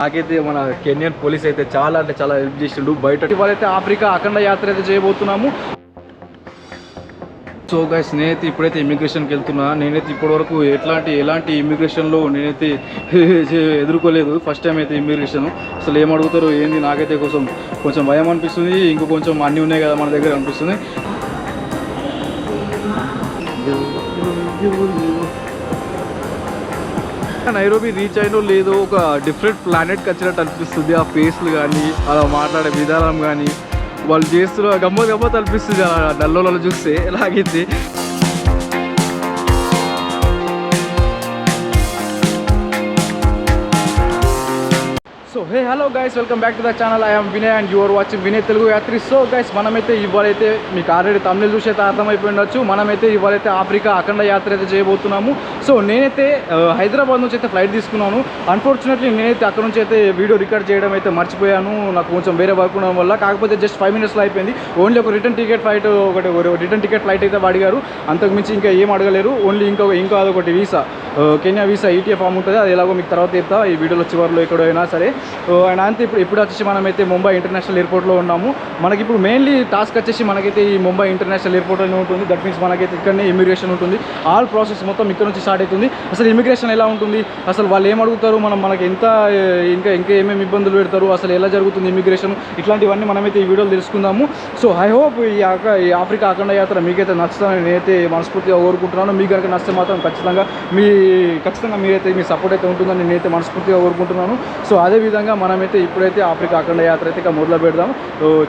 నాకైతే మన canyon police అయితే చాలా అంటే చాలా హెల్ప్ చేసిండు. బయట ఇవాళైతే ఆఫ్రికా అఖండ యాత్ర అయితే చేయబోతున్నాము. సో గైస్ నేనైతే ఇప్పుడైతే ఇమిగ్రేషన్కి వెళ్తున్నా. నేనైతే ఇప్పటివరకు ఎలాంటి ఇమిగ్రేషన్లో నేనైతే ఎదుర్కోలేదు. ఫస్ట్ టైం అయితే ఇమిగ్రేషన్. అసలు ఏం అడుగుతారు ఏంది నాకైతే కొంచెం భయం అనిపిస్తుంది. ఇంకో కొంచెం అన్నీ ఉన్నాయి కదా మన దగ్గర అనిపిస్తుంది. నైరోబీ రీచ్ అయినో లేదో ఒక డిఫరెంట్ ప్లానెట్కి వచ్చినట్టు అనిపిస్తుంది. ఆ ఫేస్లు కానీ అలా మాట్లాడే విధానం కానీ వాళ్ళు చేస్తున్న గమ్మత్ అనిపిస్తుంది. నల్లోలలో చూస్తే ఎలాగైంది. So hey hello guys, welcome back to the channel. I am Vinay and you are watching Vinay Telugu Yatri. So guys మనమైతే ఇవాళైతే మీకు ఆల్రెడీ తమిళ చూసి అయితే అర్థమైపోయి ఉండొచ్చు. మనమైతే ఇవాళైతే ఆఫ్రికా అఖండ యాత్ర అయితే చేయబోతున్నాము. సో నేనైతే హైదరాబాద్ నుంచి అయితే ఫ్లైట్ తీసుకున్నాను. అన్ఫార్చునేట్లీ నేనైతే అక్కడ నుంచి అయితే వీడియో రికార్డ్ చేయడం అయితే మర్చిపోయాను. నాకు కొంచెం వేరే వర్క్ ఉండడం వల్ల. కాకపోతే జస్ట్ 5 minutesలో అయిపోయింది. ఓన్లీ ఒక రిటర్న్ టికెట్ ఫ్లైట్ అయితే అడిగారు. అంతకుమించి ఇంకా ఏం అడగలేరు. ఓన్లీ ఇంకా అదొకటి visa, Kenya visa ETA form ఉంటుంది. అది ఎలాగో మీకు తర్వాత చెప్తా ఈ వీడియోలో చివరిలో ఎక్కడైనా సరే. అండ్ అంతే ఇప్పుడు వచ్చేసి మనమైతే ముంబై ఇంటర్నేషనల్ ఎయిర్పోర్ట్లో ఉన్నాము. మనకి ఇప్పుడు మెయిన్లీ టాస్క్ వచ్చేసి మనకైతే ఈ ముంబై ఇంటర్నేషనల్ ఎయిర్పోర్ట్లోనే ఉంటుంది. దట్ మీన్స్ మనకైతే ఇక్కడనే ఇమిగ్రేషన్ ఉంటుంది. ఆల్ ప్రాసెస్ మొత్తం ఇక్కడ నుంచి స్టార్ట్ అవుతుంది. అసలు ఇమిగ్రేషన్ ఎలా ఉంటుంది, అసలు వాళ్ళు ఏం అడుగుతారు, మనకి ఎంత ఇంకా ఏమేమి ఇబ్బందులు పెడతారు, అసలు ఎలా జరుగుతుంది ఇమిగ్రేషన్, ఇట్లాంటివన్నీ మనమైతే ఈ వీడియోలో తెలుసుకుందాము. సో ఐ హోప్ ఈ ఆఫ్రికా అఖండ యాత్ర మీకైతే నచ్చుతుందని నేనైతే మనస్ఫూర్తిగా కోరుకుంటున్నాను. మీకు కనుక నచ్చితే మాత్రం ఖచ్చితంగా మీరైతే మీ సపోర్ట్ అయితే ఉంటుందని నేనైతే మనస్ఫూర్తిగా కోరుకుంటున్నాను. సో అదేవిధంగా మనమైతే ఇప్పుడైతే ఆఫ్రికా అఖండ యాత్ర అయితే ఇక మొదలు పెడదాం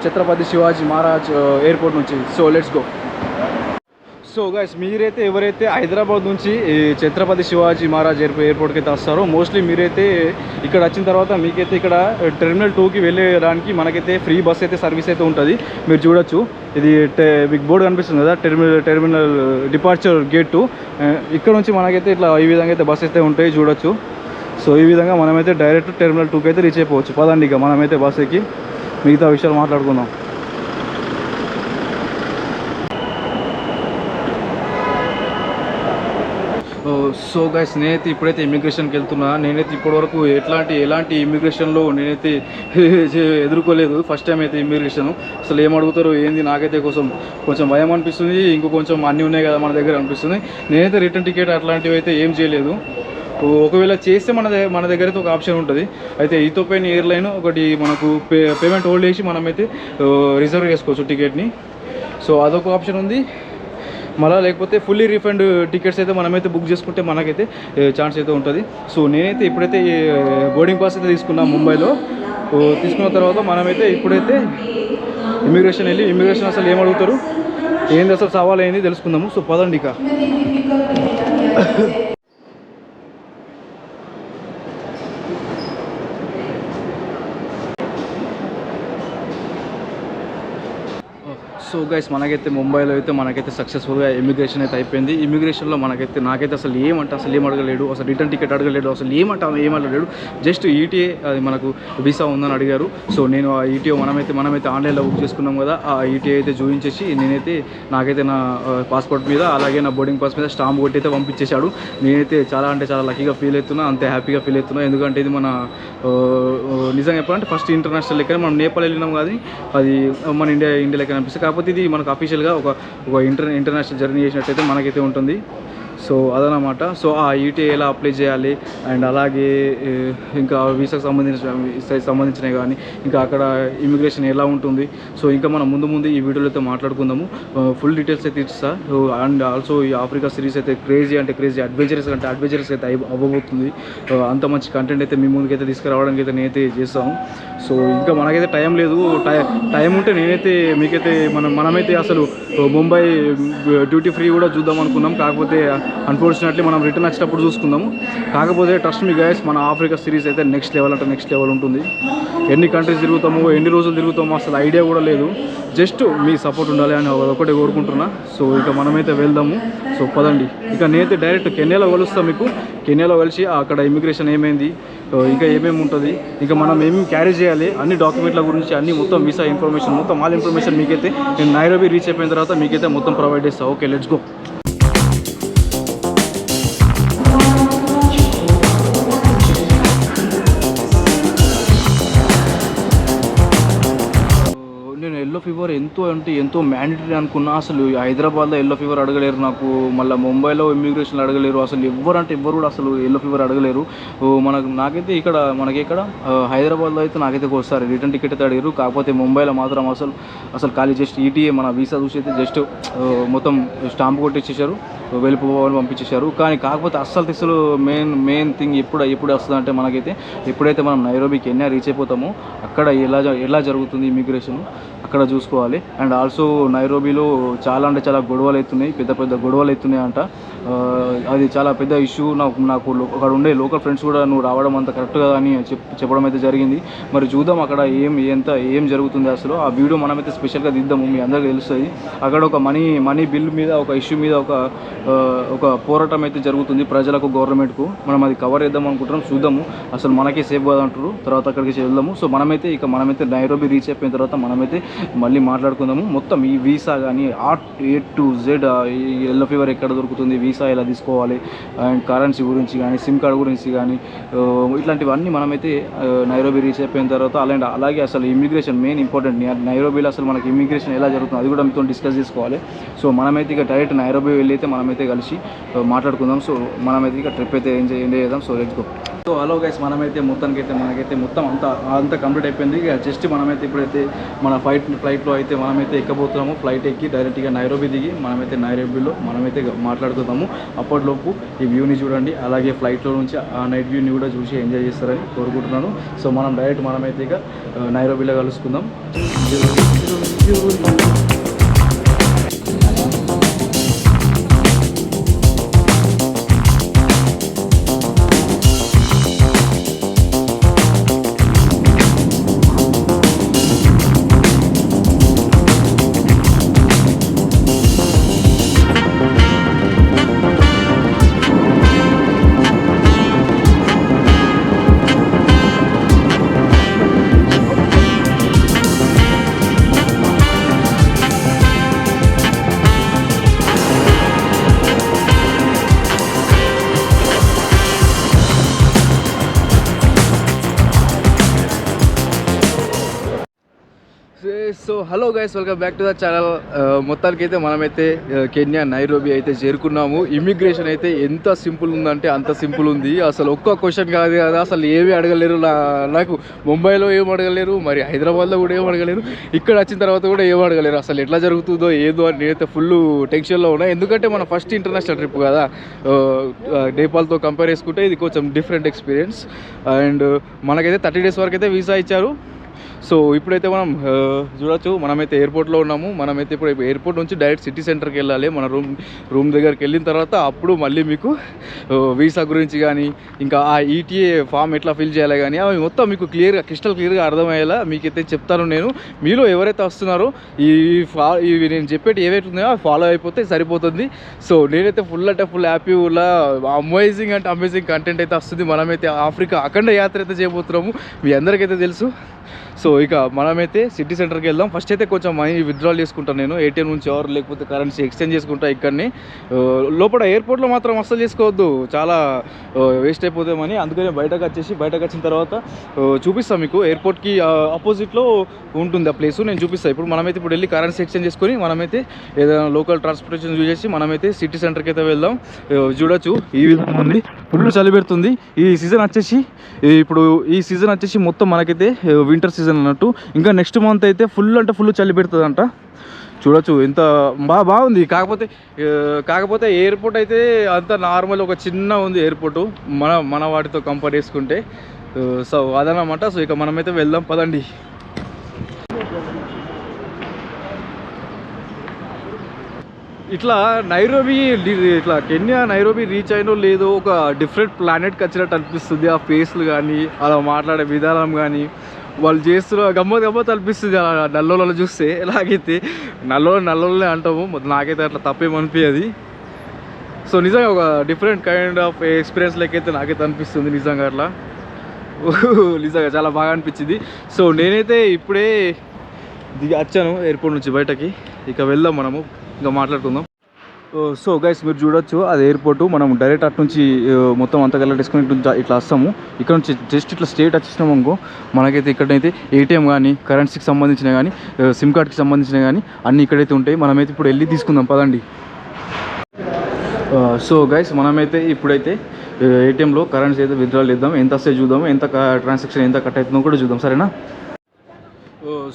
ఛత్రపతి శివాజీ మహారాజ్ ఎయిర్పోర్ట్ నుంచి. So let's go. So guys మీరైతే ఎవరైతే హైదరాబాద్ నుంచి ఛత్రపతి శివాజీ మహారాజ్ ఎయిర్పోర్ట్కి అయితే వస్తారో మోస్ట్లీ మీరైతే ఇక్కడ వచ్చిన తర్వాత మీకైతే ఇక్కడ టెర్మినల్ 2కి వెళ్ళేదానికి మనకైతే ఫ్రీ బస్ అయితే సర్వీస్ అయితే ఉంటుంది. మీరు చూడొచ్చు, ఇది బిగ్ బోర్డు కనిపిస్తుంది కదా, టెర్మినల్ డిపార్చర్ గేట్ 2. ఇక్కడ నుంచి మనకైతే ఇట్లా ఈ విధంగా అయితే బస్ అయితే ఉంటాయి చూడొచ్చు. సో ఈ విధంగా మనమైతే డైరెక్ట్ టెర్మినల్ 2కి అయితే రీచ్ అయిపోవచ్చు. పదండి ఇక మనమైతే బస్ ఎక్కి మిగతా విషయాలు మాట్లాడుకుందాం. సో గైస్ నేనైతే ఇప్పుడైతే ఇమిగ్రేషన్కి వెళ్తున్నా. నేనైతే ఇప్పటివరకు ఎలాంటి ఇమిగ్రేషన్లో నేనైతే ఎదుర్కోలేదు. ఫస్ట్ టైం అయితే ఇమిగ్రేషన్. అసలు ఏం అడుగుతారు ఏంది నాకైతే కొంచెం భయం అనిపిస్తుంది. ఇంకో కొంచెం అన్నీ ఉన్నాయి కదా మన దగ్గర అనిపిస్తుంది. నేనైతే రిటర్న్ టికెట్ అట్లాంటివి అయితే ఏం చేయలేదు. ఒకవేళ చేస్తే మన దగ్గర అయితే ఒక ఆప్షన్ ఉంటుంది. అయితే ఈథోపియన్ ఎయిర్లైన్ ఒకటి మనకు పేమెంట్ హోల్డ్ చేసి మనమైతే రిజర్వ్ చేసుకోవచ్చు టికెట్ని. సో అదొక ఆప్షన్ ఉంది. మళ్ళీ లేకపోతే ఫుల్లీ రీఫండ్ టికెట్స్ అయితే మనమైతే బుక్ చేసుకుంటే మనకైతే ఛాన్స్ అయితే ఉంటుంది. సో నేనైతే ఇప్పుడైతే బోర్డింగ్ పాస్ అయితే తీసుకున్నాను ముంబైలో. తీసుకున్న తర్వాత మనమైతే ఇప్పుడైతే ఇమిగ్రేషన్ అసలు ఏం అడుగుతారు ఏంది అసలు సవాల్ ఏంది తెలుసుకుందాము. సో పదండి ఇక. సో గైస్ మనకైతే ముంబైలో అయితే మనకైతే సక్సెస్ఫుల్గా ఇమిగ్రేషన్ అయితే అయిపోయింది. ఇమిగ్రేషన్లో నాకైతే అసలు ఏం అడగలేడు, అసలు రిటర్న్ టికెట్ అడగలేడు, అసలు ఏం అడగలేడు. జస్ట్ ఈటీఏ అది మనకు వీసా ఉందని అడిగారు. సో నేను ఆ ఈటీఏ మనమైతే ఆన్లైన్లో బుక్ చేసుకున్నాం కదా, ఆ ఈటీఏ అయితే చూపించేసి నాకైతే నా పాస్పోర్ట్ మీద అలాగే నా బోర్డింగ్ పాస్ మీద స్టాంప్ కొట్టి అయితే పంపించేశాడు. నేనైతే చాలా లక్కీగా ఫీల్ అవుతున్నా, అంతే హ్యాపీగా ఫీల్ అవుతున్నా. ఎందుకంటే ఇది మన నిజంగా చెప్పాలంటే ఫస్ట్ ఇంటర్నేషనల్ లెక్కనే. మనం నేపాల్ వెళ్ళినాం కానీ అది మన ఇండియా లెక్క అనిపిస్తుంది. కాకపోతే ఇది మనకు అఫీషియల్గా ఒక ఇంటర్నేషనల్ జర్నీ చేసినట్టయితే మనకైతే ఉంటుంది. సో అదనమాట. సో ఆ ఈటీఏ ఎలా అప్లై చేయాలి అండ్ అలాగే ఇంకా వీసాకు సంబంధించినవి కానీ ఇంకా అక్కడ ఇమిగ్రేషన్ ఎలా ఉంటుంది, సో ఇంకా మనం ముందు ఈ వీడియోలో అయితే మాట్లాడుకుందాము. ఫుల్ డీటెయిల్స్ అయితే ఇస్తా. అండ్ ఆల్సో ఈ ఆఫ్రికా సిరీస్ అయితే క్రేజీ అడ్వెంచరస్ అయితే అవ్వబోతుంది. అంత మంచి కంటెంట్ అయితే మీ ముందుకైతే తీసుకురావడానికి అయితే నేనైతే చేస్తాను. సో ఇంకా మనకైతే టైం లేదు. టైం ఉంటే నేనైతే మీకైతే మనమైతే అసలు ముంబై డ్యూటీ ఫ్రీ కూడా చూద్దాం అనుకున్నాం. కాకపోతే అన్ఫార్చునేట్లీ మనం రిటర్న్ వచ్చేటప్పుడు చూసుకుందాము. కాకపోతే ట్రస్ట్ మీ గైస్, మన ఆఫ్రికా సిరీస్ అయితే నెక్స్ట్ లెవెల్ ఉంటుంది. ఎన్ని కంట్రీస్ తిరుగుతామో ఎన్ని రోజులు తిరుగుతామో అసలు ఐడియా కూడా లేదు. జస్ట్ మీ సపోర్ట్ ఉండాలి అని ఒకటే కోరుకుంటున్నా. సో ఇక మనమైతే వెళ్దాము. సో పదండి ఇక నేనైతే డైరెక్ట్ కెన్యాలో కలుస్తాను. మీకు కెన్యాలో కలిసి అక్కడ ఇమిగ్రేషన్ ఏమైంది, ఇంకా ఏమేమి ఉంటుంది, ఇంకా మనం ఏమేమి క్యారీ చేయాలి, అన్ని డాక్యుమెంట్ల గురించి అన్ని మొత్తం వీసా ఇన్ఫర్మేషన్ మొత్తం ఆల్ ఇన్ఫర్మేషన్ మీకైతే నేను నైరోబీ రీచ్ అయిపోయిన తర్వాత మీకైతే మొత్తం ప్రొవైడ్ చేస్తాను. Okay let's go. ఫీవర్ ఎంతో అంటే ఎంతో మ్యాండేటరీ అనుకున్నా, అసలు హైదరాబాద్లో ఎల్లో ఫీవర్ అడగలేరు నాకు, మళ్ళీ ముంబైలో ఇమ్మిగ్రేషన్లో అడగలేరు, అసలు ఎవ్వరు కూడా అసలు ఎల్లో ఫీవర్ అడగలేరు. నాకైతే ఇక్కడ హైదరాబాద్లో అయితే నాకైతే ఒకసారి రిటర్న్ టికెట్ అయితే అడిగారు. కాకపోతే ముంబైలో మాత్రం అసలు ఖాళీ జస్ట్ ఈటీఏ మన వీసా చూసి అయితే జస్ట్ మొత్తం స్టాంప్ కొట్టించేశారు, వెళ్ళిపోవాలని పంపించేశారు. కాకపోతే అస్సలు మెయిన్ థింగ్ ఎప్పుడు వస్తుంది అంటే మనకైతే ఎప్పుడైతే మనం నైరోబి కెన్యా రీచ్ అయిపోతామో అక్కడ ఎలా జరుగుతుంది ఇమిగ్రేషన్ అక్కడ చూసుకోవాలి. అండ్ ఆల్సో నైరోబీలో చాలా అంటే చాలా గొడవలు అవుతున్నాయి, పెద్ద గొడవలు అవుతున్నాయి అంట. అది చాలా పెద్ద ఇష్యూ. నాకు అక్కడ ఉండే లోకల్ ఫ్రెండ్స్ కూడా నువ్వు రావడం అంత కరెక్ట్గా అని చెప్పడం అయితే జరిగింది. మరి చూద్దాం అక్కడ ఏం జరుగుతుంది అసలు. ఆ వీడియో మనమైతే స్పెషల్గా తీద్దాము, మీ అందరికీ తెలుస్తుంది. అక్కడ ఒక మనీ బిల్ మీద ఒక ఇష్యూ మీద ఒక పోరాటం అయితే జరుగుతుంది ప్రజలకు, గవర్నమెంట్కు. మనం అది కవర్ చేద్దాం అనుకుంటున్నాం, చూద్దాము. అసలు మనకే సేఫ్ కాదు అంటారు, తర్వాత అక్కడికి వెళ్దాము. సో మనమైతే నైరోబి రీచ్ అయిపోయిన తర్వాత మనమైతే మళ్ళీ మాట్లాడుకుందాము. మొత్తం ఈ వీసా కానీ A to Z, yellow fever ఎక్కడ దొరుకుతుంది, వీసా ఎలా తీసుకోవాలి, అండ్ కరెన్సీ గురించి కానీ, సిమ్ కార్డ్ గురించి కానీ, ఇట్లాంటివన్నీ మనమైతే నైరోబి రీచ్ అయిపోయిన తర్వాత అలాగే అసలు ఇమిగ్రేషన్ మెయిన్ ఇంపార్టెంట్. నైరోబిలో అసలు మనకి ఇమిగ్రేషన్ ఎలా జరుగుతుంది అది కూడా మీతో డిస్కస్ చేసుకోవాలి. సో మనమైతే ఇక డైరెక్ట్ నైరోబి వెళ్ళి అయితే మనమైతే కలిసి మాట్లాడుకుందాం. సో మనమైతే ఇక ట్రిప్ అయితే ఎంజాయ్ చేద్దాం. So let's go. So hello guys, మనకైతే మొత్తం అంతా కంప్లీట్ అయిపోయింది. ఇక జస్ట్ మనమైతే ఇప్పుడైతే మన ఫ్లైట్లో అయితే మనమైతే ఎక్కబోతున్నాము. ఫ్లైట్ ఎక్కి డైరెక్ట్గా నైరోబి దిగి మనమైతే నైరోబిలో మనమైతే మాట్లాడుకుందాము. అప్పటిలోపు ఈ వ్యూని చూడండి, అలాగే ఫ్లైట్లో నుంచి ఆ నైట్ వ్యూని కూడా చూసి ఎంజాయ్ చేస్తారని కోరుకుంటున్నాను. సో మనమైతే ఇక నైరోబిలో కలుసుకుందాం. So hello guys, welcome back to the channel. మొత్తానికి అయితే మనమైతే కెన్యా నైరోబి అయితే చేరుకున్నాము. ఇమిగ్రేషన్ అయితే ఎంత సింపుల్ ఉందంటే అంత సింపుల్ ఉంది. అసలు ఒక్క క్వశ్చన్ కాదు కదా, అసలు ఏమీ అడగలేరు. నాకు ముంబైలో ఏం అడగలేరు, మరి హైదరాబాద్లో కూడా ఏం అడగలేరు, ఇక్కడ వచ్చిన తర్వాత కూడా ఏం అడగలేరు. అసలు ఎట్లా జరుగుతుందో ఏదో అని నేనైతే ఫుల్ టెన్షన్లో ఉన్నా. ఎందుకంటే మన ఫస్ట్ ఇంటర్నేషనల్ ట్రిప్ కదా, నేపాల్తో కంపేర్ చేసుకుంటే ఇది కొంచెం డిఫరెంట్ ఎక్స్పీరియన్స్. అండ్ మనకైతే 30 days వరకు అయితే వీసా ఇచ్చారు. సో ఇప్పుడైతే మనం చూడొచ్చు, మనమైతే ఎయిర్పోర్ట్లో ఉన్నాము. మనమైతే ఇప్పుడు ఎయిర్పోర్ట్ నుంచి డైరెక్ట్ సిటీ సెంటర్కి వెళ్ళాలి. మన రూమ్ దగ్గరికి వెళ్ళిన తర్వాత అప్పుడు మళ్ళీ మీకు వీసా గురించి కానీ, ఇంకా ఆ ఈటీఏ ఫామ్ ఎట్లా ఫిల్ చేయాలి కానీ, అవి మొత్తం మీకు క్రిస్టల్ క్లియర్గా అర్థమయ్యేలా మీకైతే చెప్తాను నేను. మీలో ఎవరైతే వస్తున్నారో ఇవి నేను చెప్పేటి ఏవైతే ఉన్నాయో అవి ఫాలో అయిపోతే సరిపోతుంది. సో నేనైతే ఫుల్ హ్యాపీ, అమేజింగ్ కంటెంట్ అయితే వస్తుంది. మనమైతే ఆఫ్రికా అఖండ యాత్ర అయితే చేయబోతున్నాము, మీ అందరికైతే తెలుసు. సో ఇక మనమైతే సిటీ సెంటర్కి వెళ్దాం. ఫస్ట్ అయితే కొంచెం మనీ విత్డ్రాల్ చేసుకుంటాను నేను ఏటీఎం నుంచి, లేకపోతే కరెన్సీ ఎక్స్చేంజ్ చేసుకుంటా ఇక్కడనే. లోపల ఎయిర్పోర్ట్లో మాత్రం అస్సలు చేసుకోవద్దు, చాలా వేస్ట్ అయిపోతే మనీ. అందుకనే బయటకు వచ్చిన తర్వాత చూపిస్తాను మీకు. ఎయిర్పోర్ట్కి ఆపోజిట్లో ఉంటుంది ఆ ప్లేసు, నేను చూపిస్తాను. ఇప్పుడు వెళ్ళి కరెన్సీ ఎక్స్చేంజ్ చేసుకొని మనమైతే ఏదైనా లోకల్ ట్రాన్స్పోర్టేషన్ యూజ్ చేసి మనమైతే సిటీ సెంటర్కి అయితే వెళ్దాం. చూడొచ్చు ఈ విధంగా ఉంది, ఫుల్ చలి పెడుతుంది. ఈ సీజన్ వచ్చేసి మొత్తం మనకైతే వింటర్ సీజన్ అన్నట్టు. ఇంకా నెక్స్ట్ మంత్ అయితే ఫుల్ చలి పెడుతుంది అంట. చూడొచ్చు ఎంత బాగుంది. కాకపోతే ఎయిర్పోర్ట్ అయితే అంత నార్మల్, ఒక చిన్న ఉంది ఎయిర్పోర్టు మన వాటితో కంపేర్ చేసుకుంటే. సో అదనమాట. సో ఇక మనమైతే వెళ్దాం, పదండి. ఇట్లా కెన్యా నైరోబి రీచ్ అయినో లేదో ఒక డిఫరెంట్ ప్లానెట్కి వచ్చినట్టు అనిపిస్తుంది. ఆ ఫేస్లు కానీ, అలా మాట్లాడే విధానం కానీ, వాళ్ళు చేస్తున్న గమ్మత్ అనిపిస్తుంది అలా నల్లోళ్ళని చూస్తే. ఎలాగైతే నల్లోళ్ళనే అంటాము, నాకైతే అట్లా తప్పేమనిపించదు. సో నిజంగా ఒక డిఫరెంట్ కైండ్ ఆఫ్ ఎక్స్పీరియన్స్ లెక్కైతే నాకైతే అనిపిస్తుంది నిజంగా. అట్లా నిజంగా చాలా బాగా అనిపించింది. సో నేనైతే ఇప్పుడే వచ్చాను ఎయిర్పోర్ట్ నుంచి బయటకి. ఇక వెళ్దాం, మనము ఇంకా మాట్లాడుకుందాం. సో గైస్ మీరు చూడొచ్చు అది ఎయిర్పోర్టు. మనం డైరెక్ట్ అటు నుంచి మొత్తం అంతా కలర్ తీసుకుని ఇట్లా వస్తాము. ఇక్కడ నుంచి జస్ట్ ఇట్లా స్టేట్ వచ్చేసినాము అనుకో, మనకైతే ఇక్కడైతే ఏటీఎం కానీ కరెన్సీకి సంబంధించినవి కానీ సిమ్ కార్డ్కి సంబంధించినవి కానీ అన్నీ ఇక్కడైతే ఉంటాయి. మనమైతే ఇప్పుడు వెళ్ళి తీసుకుందాం పదండి. సో గైస్ మనమైతే ఇప్పుడైతే ఏటీఎంలో కరెన్సీ అయితే విత్డ్రాల్ చేద్దాం. ఎంత వస్తే చూద్దాం, ఎంత ట్రాన్సాక్షన్ ఎంత కట్ అవుతుందో కూడా చూద్దాం, సరేనా?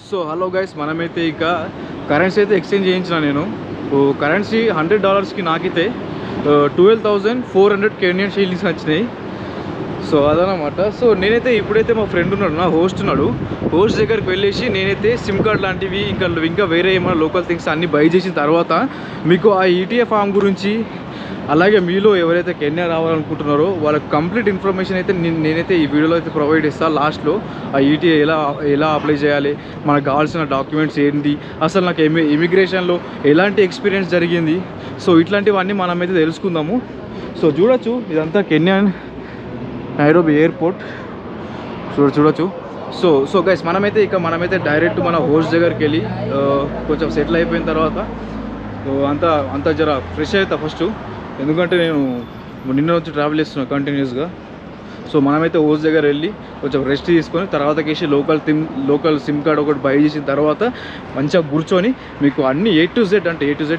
సో హలో గైస్, మనమైతే ఇక కరెన్సీ అయితే ఎక్స్చేంజ్ చేయించిన నేను. కరెన్సీ $100కి నాకైతే 12,400 కెనియన్ షిల్లింగ్స్ వచ్చినాయి. సో అదనమాట. సో నేనైతే ఇప్పుడైతే మా ఫ్రెండ్ ఉన్నాడు, నా హోస్ట్ ఉన్నాడు, హోస్ట్ దగ్గరికి వెళ్ళేసి నేనైతే సిమ్ కార్డ్ లాంటివి ఇంకా వేరే ఏమైనా లోకల్ థింగ్స్ అన్నీ బై చేసిన తర్వాత మీకు ఆ ఈటీఏ ఫామ్ గురించి, అలాగే మీలో ఎవరైతే కెన్యా రావాలనుకుంటున్నారో వాళ్ళకి కంప్లీట్ ఇన్ఫర్మేషన్ అయితే నేనైతే ఈ వీడియోలో అయితే ప్రొవైడ్ చేస్తాను. లాస్ట్లో ఆ ఈటీఏ ఎలా అప్లై చేయాలి, మనకు కావాల్సిన డాక్యుమెంట్స్ ఏంటి, అసలు నాకు ఇమిగ్రేషన్లో ఎలాంటి ఎక్స్పీరియన్స్ జరిగింది, సో ఇట్లాంటివన్నీ మనమైతే తెలుసుకుందాము. సో చూడొచ్చు ఇదంతా కెన్యా నైరోబీ ఎయిర్పోర్ట్ చూడొచ్చు. సో గైస్ మనమైతే డైరెక్ట్ మన హోస్ట్ దగ్గరికి వెళ్ళి కొంచెం సెటిల్ అయిపోయిన తర్వాత అంతా జర ఫ్రెష్ అవుతా ఫస్ట్, ఎందుకంటే నేను నిన్న వచ్చి ట్రావెల్ చేస్తున్నాను కంటిన్యూస్గా. సో మనమైతే హోస్ట్ దగ్గర వెళ్ళి కొంచెం రెస్ట్ తీసుకొని తర్వాతకేసి లోకల్ సిమ్ కార్డ్ ఒకటి బై చేసిన తర్వాత మంచిగా కూర్చొని మీకు అన్ని A to Z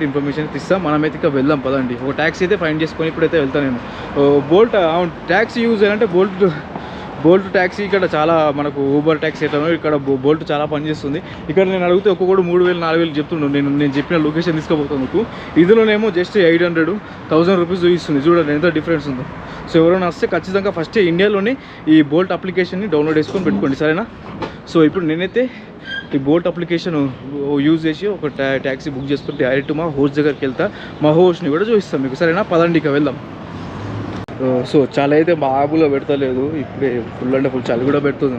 ఇన్ఫర్మేషన్ ఇస్తాం. మనమైతే ఇక వెళ్దాం పదండి. ఒక ట్యాక్సీ అయితే ఫైండ్ చేసుకొని ఇప్పుడైతే వెళ్తాను నేను. బోల్ట్ ట్యాక్సీ యూజ్ చేయాలంటే బోల్ట్ ట్యాక్సీ ఇక్కడ చాలా, మనకు ఊబర్ ట్యాక్సీ ఎట్లనో ఇక్కడ బోల్ట్ చాలా పనిచేస్తుంది. ఇక్కడ నేను అడిగితే ఒక్కొక్కడు 3,000-4,000 చెప్తుండు. నేను చెప్పిన లొకేషన్ తీసుకోబోతాను. ఇందులోనేమో జస్ట్ 800-1,000 రూపీస్ చూపిస్తుంది. చూడండి ఎంత డిఫరెన్స్ ఉందో. సో ఎవరైనా వస్తే ఖచ్చితంగా ఫస్ట్ ఇండియాలోనే ఈ బోల్ట్ అప్లికేషన్ని డౌన్లోడ్ చేసుకొని పెట్టుకోండి, సరేనా? సో ఇప్పుడు నేనైతే ఈ బోల్ట్ అప్లికేషన్ యూజ్ చేసి ఒక ట్యాక్సీ బుక్ చేసుకుని డైరెక్ట్ మా హోస్ట్ దగ్గరికి వెళ్తా. మా హోస్ట్ని కూడా చూపిస్తాం మీకు, సరేనా? పదండి ఇక వెళ్దాం. సో చాలా అయితే బాబులో పెడతలేదు, ఇప్పుడే ఫుల్ అంటే ఫుల్ చలి కూడా పెడుతుంది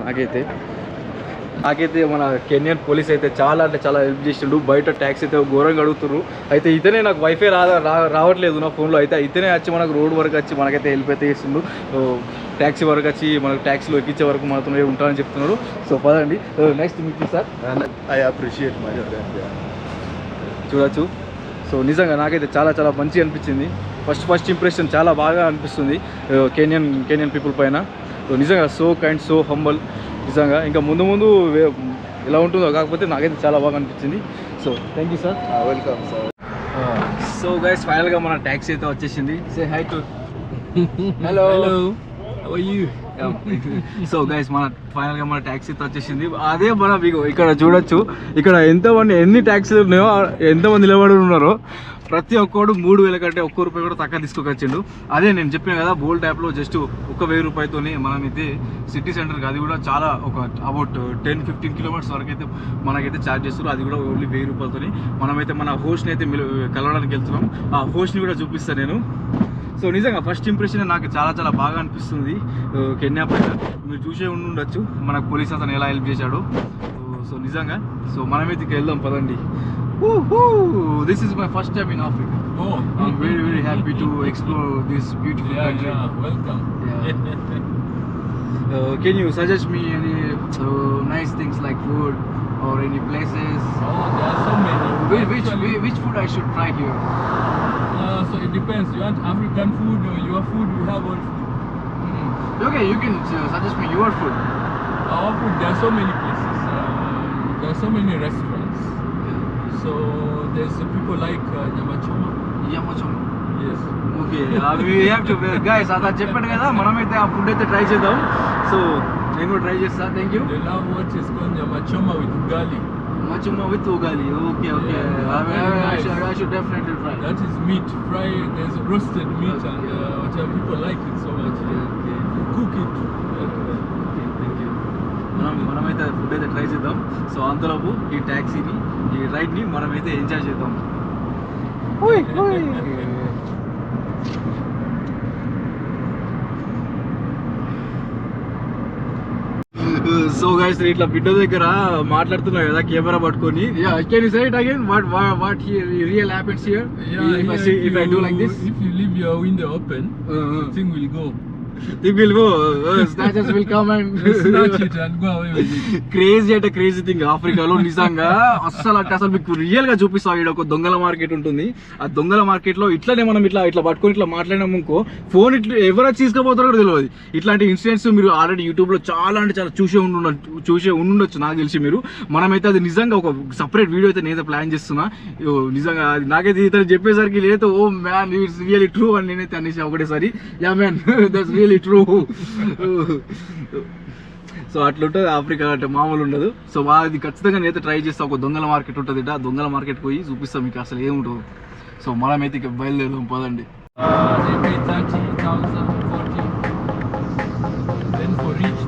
నాకైతే మన కెన్యన్ పోలీస్ అయితే చాలా హెల్ప్ చేసిండు. బయట ట్యాక్సీ అయితే ఘోరంగా అడుగుతున్నారు. అయితే ఇతనే నాకు వైఫై రావట్లేదు నా ఫోన్లో, అయితే ఇతనే వచ్చి మనకు రోడ్ వరకు వచ్చి మనకైతే హెల్ప్ అయితే చేస్తుండు. ట్యాక్సీ వరకు వచ్చి మనకు ట్యాక్సీలో ఎక్కించే వరకు మనతో ఉంటారని చెప్తున్నారు. సో పదండి. Next meet sir, I appreciate my friend. చూడొచ్చు. సో నిజంగా నాకైతే చాలా మంచిగా అనిపించింది. ఫస్ట్ ఇంప్రెషన్ చాలా బాగా అనిపిస్తుంది కెన్యన్ పీపుల్ పైన. నిజంగా సో కైండ్, సో హంబల్ నిజంగా. ఇంకా ముందు ఎలా ఉంటుందో కాకపోతే నాకైతే చాలా బాగా అనిపించింది. So thank you sir. Welcome sir. So guys ఫైనల్గా మన ట్యాక్సీ అయితే వచ్చేసింది. సే high to hello. So guys ఫైనల్గా మన ట్యాక్సీ అయితే వచ్చేసింది. అదే మన మీకు ఇక్కడ చూడొచ్చు, ఇక్కడ ఎన్ని ట్యాక్సీలు ఉన్నాయో, ఎంతమంది నిలబడి ఉన్నారో, ప్రతి ఒక్కడు 3,000 కంటే ₹1 కూడా తక్కువ తీసుకొచ్చిండు. అదే నేను చెప్పిన కదా, బోల్ట్ యాప్లో జస్ట్ ₹1,000 మనం అయితే సిటీ సెంటర్కి, అది కూడా చాలా ఒక అబౌట్ 10-15 కిలోమీటర్స్ వరకు అయితే మనకైతే ఛార్జ్ చేస్తారు. అది కూడా ఓన్లీ ₹1,000. మనమైతే మన హోస్ట్ని అయితే కలవడానికి వెళ్తున్నాం. ఆ హోస్ట్ని కూడా చూపిస్తాను నేను. సో నిజంగా ఫస్ట్ ఇంప్రెషన్ నాకు చాలా బాగా అనిపిస్తుంది కెన్యా పైన. మీరు చూసే ఉండొచ్చు మనకు పోలీస్ అతను ఎలా హెల్ప్ చేశాడు. సో నిజంగా సో మనమైతే వెళ్దాం పదండి. This is my first time in Africa. Oh, I'm very happy to explore this beautiful country. Yeah, welcome. Can you suggest me any nice things like food or any places? Oh, there are so many. Which food I should try here? So it depends. You want African food or your food? We have all food. Okay, you can suggest me your food. Our food, there are so many places. There are so many restaurants. So there's people like nyama choma. Yes. Okay, we have to guys, అలా చెప్పండి కదా, మనమైతే ఆ food అయితే try చేద్దాం. So నేను కూడా try చేస్తాను. Thank you. They love what is called nyama choma with ugali. Machuma with ugali. Okay. I should definitely try. That is meat fry. There's roasted meat and whatever people like it so much. Okay. Cook it. Thank you. మనమైతే food అయితే try చేద్దాం. So అంతలోపు ఈ ట్యాక్సీని, ఈ రైడ్ని మనమైతే enjoy చేద్దాం. So guys ఇట్లా బిడ్డ దగ్గర మాట్లాడుతున్నా కదా కెమెరా పట్టుకొని. Can you say it again, what real happens here? If I do like this, if you leave your window open, the thing will go. Will go snatchers will come and Snatch it and go away with it. Crazy అంటే crazy thing ఆఫ్రికాలో నిజంగా అసలు మీకు real గా చూపిస్తాం. ఇక్కడ ఒక దొంగల మార్కెట్ ఉంటుంది. ఆ దొంగల మార్కెట్ లో ఇట్లానే మనం ఇట్లా పట్టుకొని ఇట్లా మాట్లాడినాం అనుకో, ఫోన్ ఇట్లా ఎవరు తీసుకుపోతారో కూడా తెలియదు. ఇట్లాంటి ఇన్సిడెంట్స్ మీరు ఆల్రెడీ యూట్యూబ్ లో చాలా అంటే చాలా చూసే ఉండుండొచ్చు నాకు తెలిసి. మీరు మనమైతే అది నిజంగా ఒక సపరేట్ వీడియో అయితే నేనైతే ప్లాన్ చేస్తున్నా. నిజంగా అది నాకైతే ఇతను చెప్పేసరికి లేదు oh man it's really true అని నేనైతే అనేసి ఒకటేసారి yeah man that's really true. So అట్లుంటుంది ఆఫ్రికా అంటే మామూలు ఉండదు. సో అది ఖచ్చితంగా నేనైతే ట్రై చేస్తా. ఒక దొంగల మార్కెట్ ఉంటుంది, ఆ దొంగల మార్కెట్ పోయి చూపిస్తాం మీకు అసలు ఏముంటుంది. సో మనమైతే ఇక బయలుదేరదాం పదండి. They pay 30,000, 40. Then for each